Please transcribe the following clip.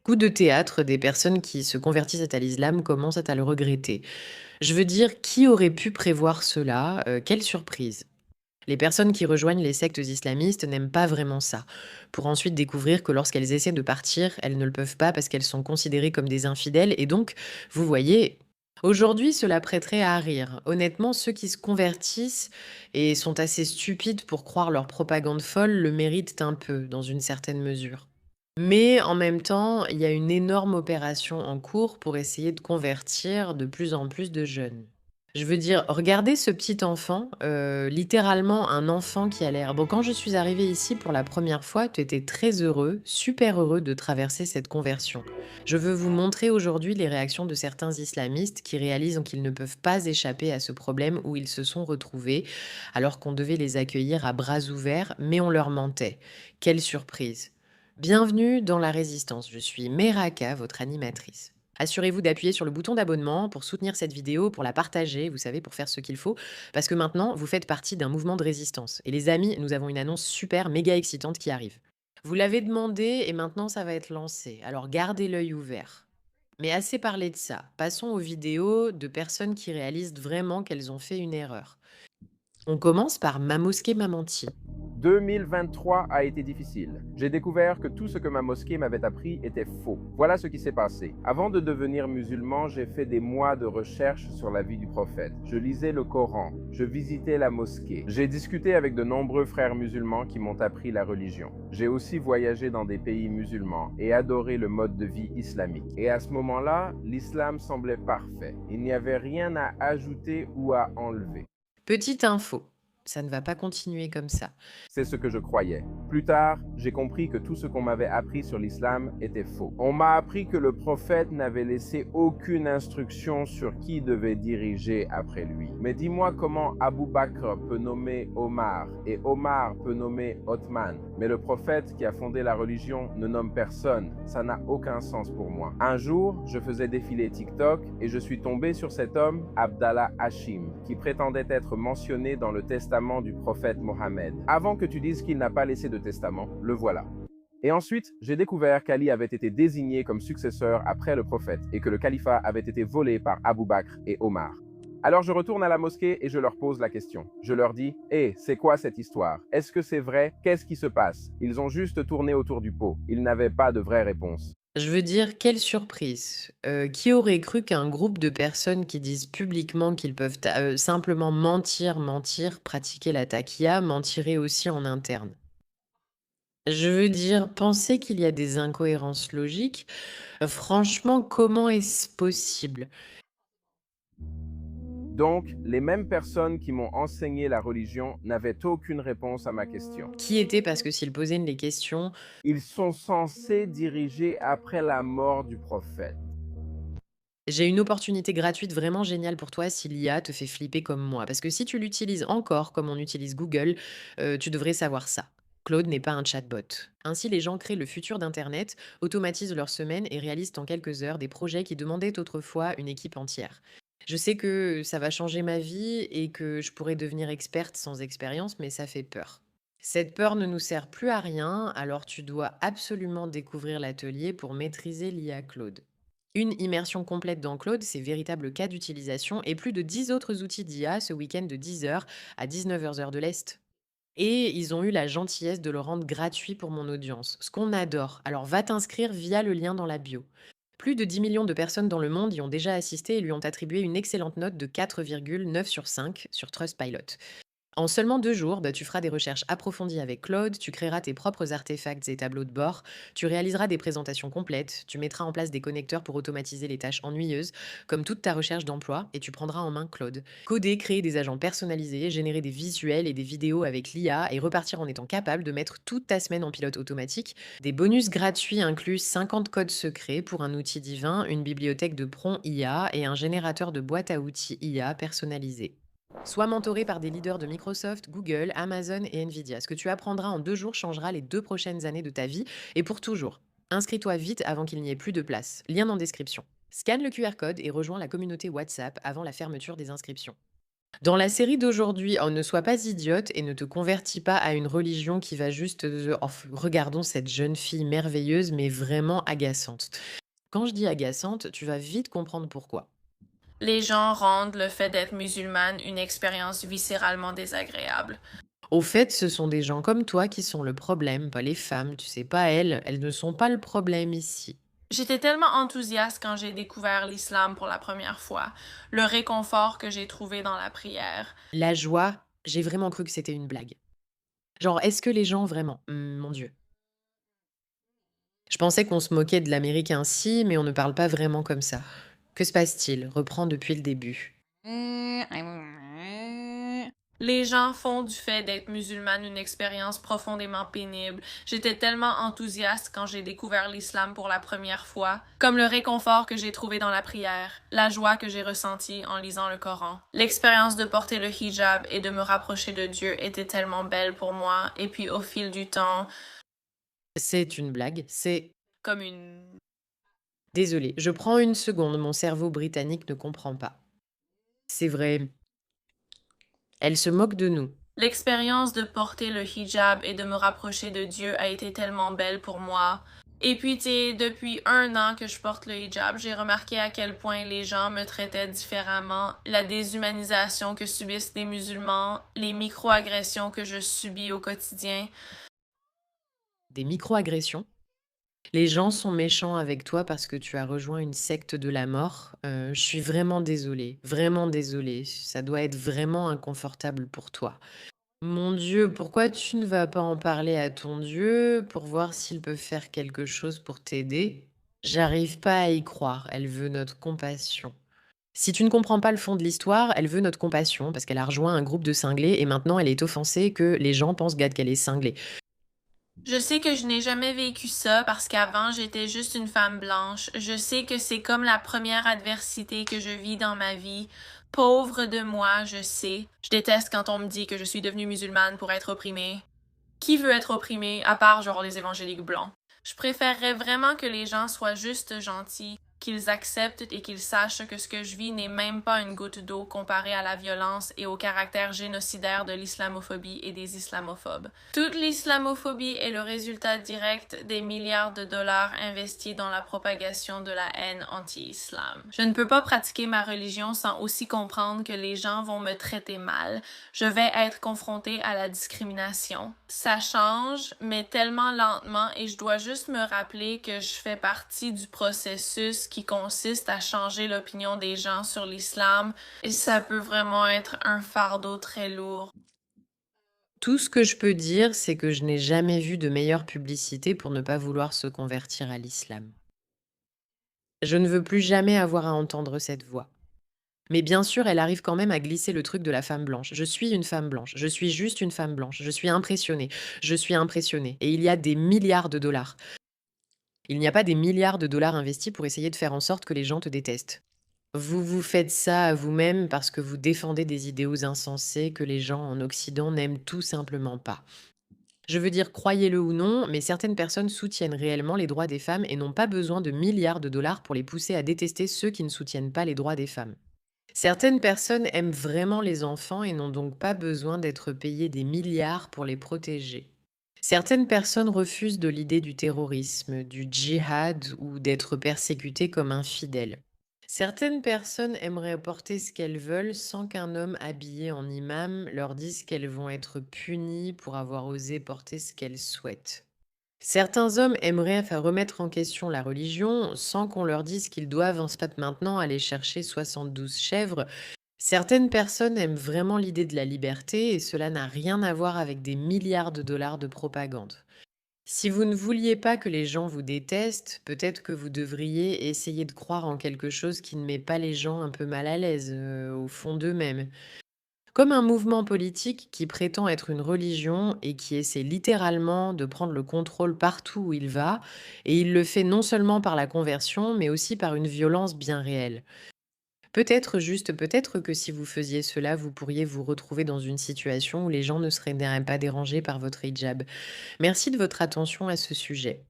Coup de théâtre, des personnes qui se convertissent à l'islam commencent à le regretter. Je veux dire, qui aurait pu prévoir cela? Quelle surprise! Les personnes qui rejoignent les sectes islamistes n'aiment pas vraiment ça, pour ensuite découvrir que lorsqu'elles essaient de partir, elles ne le peuvent pas parce qu'elles sont considérées comme des infidèles et donc, vous voyez, aujourd'hui, cela prêterait à rire. Honnêtement, ceux qui se convertissent et sont assez stupides pour croire leur propagande folle le méritent un peu, dans une certaine mesure. Mais en même temps, il y a une énorme opération en cours pour essayer de convertir de plus en plus de jeunes. Je veux dire, regardez ce petit enfant, littéralement un enfant qui a l'air bon, quand je suis arrivée ici pour la première fois, tu étais très heureux, super heureux de traverser cette conversion. Je veux vous montrer aujourd'hui les réactions de certains islamistes qui réalisent qu'ils ne peuvent pas échapper à ce problème où ils se sont retrouvés, alors qu'on devait les accueillir à bras ouverts, mais on leur mentait. Quelle surprise! Bienvenue dans la Résistance, je suis Meraka, votre animatrice. Assurez-vous d'appuyer sur le bouton d'abonnement pour soutenir cette vidéo, pour la partager, vous savez, pour faire ce qu'il faut, parce que maintenant, vous faites partie d'un mouvement de résistance. Et les amis, nous avons une annonce super, méga excitante qui arrive. Vous l'avez demandé et maintenant ça va être lancé, alors gardez l'œil ouvert. Mais assez parlé de ça, passons aux vidéos de personnes qui réalisent vraiment qu'elles ont fait une erreur. On commence par Ma mosquée m'a menti. 2023 a été difficile. J'ai découvert que tout ce que ma mosquée m'avait appris était faux. Voilà ce qui s'est passé. Avant de devenir musulman, j'ai fait des mois de recherche sur la vie du prophète. Je lisais le Coran, je visitais la mosquée. J'ai discuté avec de nombreux frères musulmans qui m'ont appris la religion. J'ai aussi voyagé dans des pays musulmans et adoré le mode de vie islamique. Et à ce moment-là, l'islam semblait parfait. Il n'y avait rien à ajouter ou à enlever. Petite info, ça ne va pas continuer comme ça. C'est ce que je croyais. Plus tard, j'ai compris que tout ce qu'on m'avait appris sur l'islam était faux. On m'a appris que le prophète n'avait laissé aucune instruction sur qui devait diriger après lui. Mais dis-moi comment Abu Bakr peut nommer Omar et Omar peut nommer Othman. Mais le prophète qui a fondé la religion ne nomme personne. Ça n'a aucun sens pour moi. Un jour, je faisais défiler TikTok et je suis tombé sur cet homme, Abdallah Hashim, qui prétendait être mentionné dans le testament du prophète Mohammed. Avant que tu dises qu'il n'a pas laissé de testament, le voilà. Et ensuite, j'ai découvert qu'Ali avait été désigné comme successeur après le prophète et que le califat avait été volé par Abu Bakr et Omar. Alors je retourne à la mosquée et je leur pose la question. Je leur dis, hé, c'est quoi cette histoire? Est-ce que c'est vrai? Qu'est-ce qui se passe? Ils ont juste tourné autour du pot. Ils n'avaient pas de vraie réponse. Je veux dire, quelle surprise! Qui aurait cru qu'un groupe de personnes qui disent publiquement qu'ils peuvent simplement mentir, pratiquer la taquilla, mentiraient aussi en interne? Je veux dire, penser qu'il y a des incohérences logiques, franchement, comment est-ce possible? Donc, les mêmes personnes qui m'ont enseigné la religion n'avaient aucune réponse à ma question. Qui était parce que s'ils posaient les questions. Ils sont censés diriger après la mort du prophète. J'ai une opportunité gratuite vraiment géniale pour toi si l'IA te fait flipper comme moi. Parce que si tu l'utilises encore comme on utilise Google, tu devrais savoir ça. Claude n'est pas un chatbot. Ainsi, les gens créent le futur d'Internet, automatisent leur semaine et réalisent en quelques heures des projets qui demandaient autrefois une équipe entière. Je sais que ça va changer ma vie et que je pourrais devenir experte sans expérience, mais ça fait peur. Cette peur ne nous sert plus à rien, alors tu dois absolument découvrir l'atelier pour maîtriser l'IA Claude. Une immersion complète dans Claude, ses véritables cas d'utilisation et plus de 10 autres outils d'IA ce week-end de 10 h à 19 h heure de l'Est. Et ils ont eu la gentillesse de le rendre gratuit pour mon audience, ce qu'on adore. Alors va t'inscrire via le lien dans la bio. Plus de 10 millions de personnes dans le monde y ont déjà assisté et lui ont attribué une excellente note de 4,9 sur 5 sur Trustpilot. En seulement 2 jours, tu feras des recherches approfondies avec Claude, tu créeras tes propres artefacts et tableaux de bord, tu réaliseras des présentations complètes, tu mettras en place des connecteurs pour automatiser les tâches ennuyeuses, comme toute ta recherche d'emploi, et tu prendras en main Claude. Coder, créer des agents personnalisés, générer des visuels et des vidéos avec l'IA et repartir en étant capable de mettre toute ta semaine en pilote automatique. Des bonus gratuits incluent 50 codes secrets pour un outil divin, une bibliothèque de prompts IA et un générateur de boîtes à outils IA personnalisé. Sois mentoré par des leaders de Microsoft, Google, Amazon et Nvidia. Ce que tu apprendras en 2 jours changera les 2 prochaines années de ta vie et pour toujours. Inscris-toi vite avant qu'il n'y ait plus de place. Lien en description. Scanne le QR code et rejoins la communauté WhatsApp avant la fermeture des inscriptions. Dans la série d'aujourd'hui, oh, ne sois pas idiote et ne te convertis pas à une religion qui va juste, regardons cette jeune fille merveilleuse, mais vraiment agaçante. Quand je dis agaçante, tu vas vite comprendre pourquoi. Les gens rendent le fait d'être musulmane une expérience viscéralement désagréable. Au fait, ce sont des gens comme toi qui sont le problème, pas les femmes, tu sais, pas elles. Elles ne sont pas le problème ici. J'étais tellement enthousiaste quand j'ai découvert l'islam pour la première fois, le réconfort que j'ai trouvé dans la prière. La joie, j'ai vraiment cru que c'était une blague. Genre, est-ce que les gens vraiment mon Dieu. Je pensais qu'on se moquait de l'Amérique ainsi, mais on ne parle pas vraiment comme ça. Que se passe-t-il? Reprends depuis le début. Les gens font du fait d'être musulmane une expérience profondément pénible. J'étais tellement enthousiaste quand j'ai découvert l'islam pour la première fois, comme le réconfort que j'ai trouvé dans la prière, la joie que j'ai ressentie en lisant le Coran. L'expérience de porter le hijab et de me rapprocher de Dieu était tellement belle pour moi, et puis au fil du temps, C'est une blague, c'est comme une... désolé, je prends une seconde, mon cerveau britannique ne comprend pas. C'est vrai, elle se moque de nous. L'expérience de porter le hijab et de me rapprocher de Dieu a été tellement belle pour moi. Et puis, depuis 1 an que je porte le hijab, j'ai remarqué à quel point les gens me traitaient différemment, la déshumanisation que subissent les musulmans, les micro-agressions que je subis au quotidien. Des micro-agressions. Les gens sont méchants avec toi parce que tu as rejoint une secte de la mort. Je suis vraiment désolée, vraiment désolée. Ça doit être vraiment inconfortable pour toi. Mon Dieu, pourquoi tu ne vas pas en parler à ton Dieu pour voir s'il peut faire quelque chose pour t'aider? J'arrive pas à y croire. Elle veut notre compassion. Si tu ne comprends pas le fond de l'histoire, elle veut notre compassion parce qu'elle a rejoint un groupe de cinglés et maintenant elle est offensée que les gens pensent gade qu'elle est cinglée. Je sais que je n'ai jamais vécu ça parce qu'avant j'étais juste une femme blanche. Je sais que c'est comme la première adversité que je vis dans ma vie. Pauvre de moi, je sais. Je déteste quand on me dit que je suis devenue musulmane pour être opprimée. Qui veut être opprimé, à part genre les évangéliques blancs? Je préférerais vraiment que les gens soient juste gentils, qu'ils acceptent et qu'ils sachent que ce que je vis n'est même pas une goutte d'eau comparée à la violence et au caractère génocidaire de l'islamophobie et des islamophobes. Toute l'islamophobie est le résultat direct des milliards de dollars investis dans la propagation de la haine anti-islam. Je ne peux pas pratiquer ma religion sans aussi comprendre que les gens vont me traiter mal. Je vais être confrontée à la discrimination. Ça change, mais tellement lentement, et je dois juste me rappeler que je fais partie du processus qui consiste à changer l'opinion des gens sur l'islam, et ça peut vraiment être un fardeau très lourd. Tout ce que je peux dire, c'est que je n'ai jamais vu de meilleure publicité pour ne pas vouloir se convertir à l'islam. Je ne veux plus jamais avoir à entendre cette voix. Mais bien sûr, elle arrive quand même à glisser le truc de la femme blanche. Je suis une femme blanche, je suis juste une femme blanche, je suis impressionnée, je suis impressionnée. Et il y a des milliards de dollars. Il n'y a pas des milliards de dollars investis pour essayer de faire en sorte que les gens te détestent. Vous vous faites ça à vous-même parce que vous défendez des idéaux insensés que les gens en Occident n'aiment tout simplement pas. Je veux dire, croyez-le ou non, mais certaines personnes soutiennent réellement les droits des femmes et n'ont pas besoin de milliards de dollars pour les pousser à détester ceux qui ne soutiennent pas les droits des femmes. Certaines personnes aiment vraiment les enfants et n'ont donc pas besoin d'être payées des milliards pour les protéger. Certaines personnes refusent de l'idée du terrorisme, du djihad ou d'être persécutées comme infidèles. Certaines personnes aimeraient porter ce qu'elles veulent sans qu'un homme habillé en imam leur dise qu'elles vont être punies pour avoir osé porter ce qu'elles souhaitent. Certains hommes aimeraient faire remettre en question la religion sans qu'on leur dise qu'ils doivent en fait maintenant aller chercher 72 chèvres. Certaines personnes aiment vraiment l'idée de la liberté et cela n'a rien à voir avec des milliards de dollars de propagande. Si vous ne vouliez pas que les gens vous détestent, peut-être que vous devriez essayer de croire en quelque chose qui ne met pas les gens un peu mal à l'aise, au fond d'eux-mêmes. Comme un mouvement politique qui prétend être une religion et qui essaie littéralement de prendre le contrôle partout où il va, et il le fait non seulement par la conversion, mais aussi par une violence bien réelle. Peut-être que si vous faisiez cela, vous pourriez vous retrouver dans une situation où les gens ne seraient pas dérangés par votre hijab. Merci de votre attention à ce sujet.